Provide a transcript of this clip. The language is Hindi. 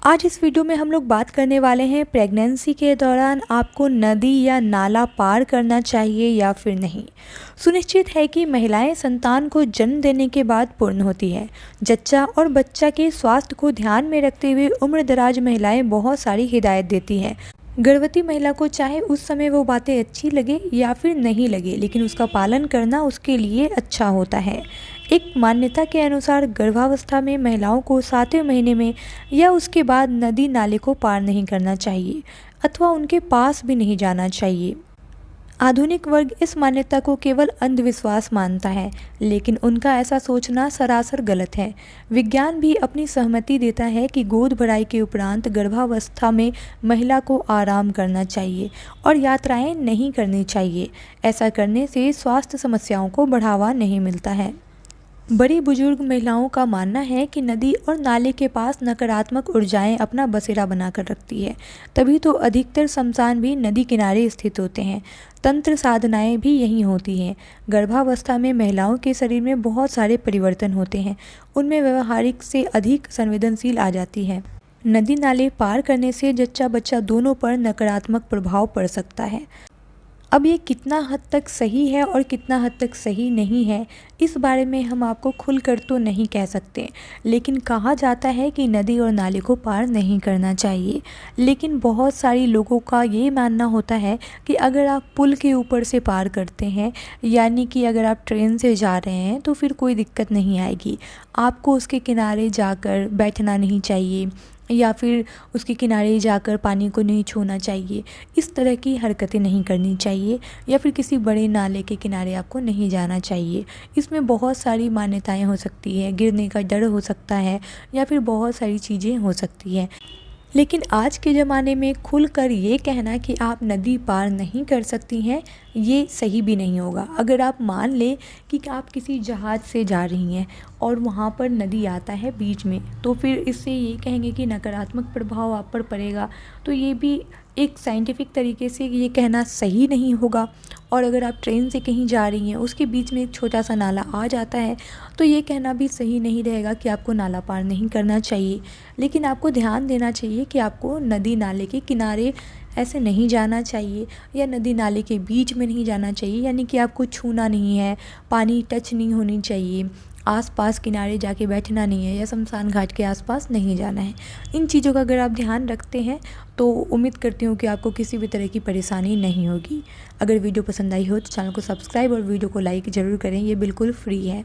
आज इस वीडियो में हम लोग बात करने वाले हैं प्रेगनेंसी के दौरान आपको नदी या नाला पार करना चाहिए या फिर नहीं। सुनिश्चित है कि महिलाएं संतान को जन्म देने के बाद पूर्ण होती है। जच्चा और बच्चा के स्वास्थ्य को ध्यान में रखते हुए उम्रदराज महिलाएं बहुत सारी हिदायत देती हैं। गर्भवती महिला को चाहे उस समय वो बातें अच्छी लगे या फिर नहीं लगे, लेकिन उसका पालन करना उसके लिए अच्छा होता है। एक मान्यता के अनुसार गर्भावस्था में महिलाओं को 7वें महीने में या उसके बाद नदी नाले को पार नहीं करना चाहिए अथवा उनके पास भी नहीं जाना चाहिए। आधुनिक वर्ग इस मान्यता को केवल अंधविश्वास मानता है, लेकिन उनका ऐसा सोचना सरासर गलत है। विज्ञान भी अपनी सहमति देता है कि गोद भराई के उपरांत गर्भावस्था में महिला को आराम करना चाहिए और यात्राएं नहीं करनी चाहिए। ऐसा करने से स्वास्थ्य समस्याओं को बढ़ावा नहीं मिलता है। बड़ी बुजुर्ग महिलाओं का मानना है कि नदी और नाले के पास नकारात्मक ऊर्जाएं अपना बसेरा बनाकर रखती है, तभी तो अधिकतर शमशान भी नदी किनारे स्थित होते हैं। तंत्र साधनाएं भी यहीं होती हैं। गर्भावस्था में महिलाओं के शरीर में बहुत सारे परिवर्तन होते हैं, उनमें व्यवहारिक से अधिक संवेदनशील आ जाती है। नदी नाले पार करने से जच्चा बच्चा दोनों पर नकारात्मक प्रभाव पड़ सकता है। अब ये कितना हद तक सही है और कितना हद तक सही नहीं है, इस बारे में हम आपको खुलकर तो नहीं कह सकते, लेकिन कहा जाता है कि नदी और नाले को पार नहीं करना चाहिए। लेकिन बहुत सारी लोगों का ये मानना होता है कि अगर आप पुल के ऊपर से पार करते हैं, यानी कि अगर आप ट्रेन से जा रहे हैं, तो फिर कोई दिक्कत नहीं आएगी। आपको उसके किनारे जाकर बैठना नहीं चाहिए या फिर उसके किनारे जाकर पानी को नहीं छूना चाहिए। इस तरह की हरकतें नहीं करनी चाहिए या फिर किसी बड़े नाले के किनारे आपको नहीं जाना चाहिए। इसमें बहुत सारी मान्यताएं हो सकती है, गिरने का डर हो सकता है या फिर बहुत सारी चीज़ें हो सकती हैं। लेकिन आज के ज़माने में खुलकर ये कहना कि आप नदी पार नहीं कर सकती हैं, ये सही भी नहीं होगा। अगर आप मान लें कि आप किसी जहाज़ से जा रही हैं और वहाँ पर नदी आता है बीच में, तो फिर इससे ये कहेंगे कि नकारात्मक प्रभाव आप पर पड़ेगा, तो ये भी एक साइंटिफिक तरीके से ये कहना सही नहीं होगा। और अगर आप ट्रेन से कहीं जा रही हैं, उसके बीच में एक छोटा सा नाला आ जाता है, तो ये कहना भी सही नहीं रहेगा कि आपको नाला पार नहीं करना चाहिए। लेकिन आपको ध्यान देना चाहिए कि आपको नदी नाले के किनारे ऐसे नहीं जाना चाहिए या नदी नाले के बीच में नहीं जाना चाहिए, यानी कि आपको छूना नहीं है, पानी टच नहीं होनी चाहिए, आसपास किनारे जाके बैठना नहीं है या शमशान घाट के आसपास नहीं जाना है। इन चीज़ों का अगर आप ध्यान रखते हैं तो उम्मीद करती हूँ कि आपको किसी भी तरह की परेशानी नहीं होगी। अगर वीडियो पसंद आई हो तो चैनल को सब्सक्राइब और वीडियो को लाइक ज़रूर करें, ये बिल्कुल फ्री है।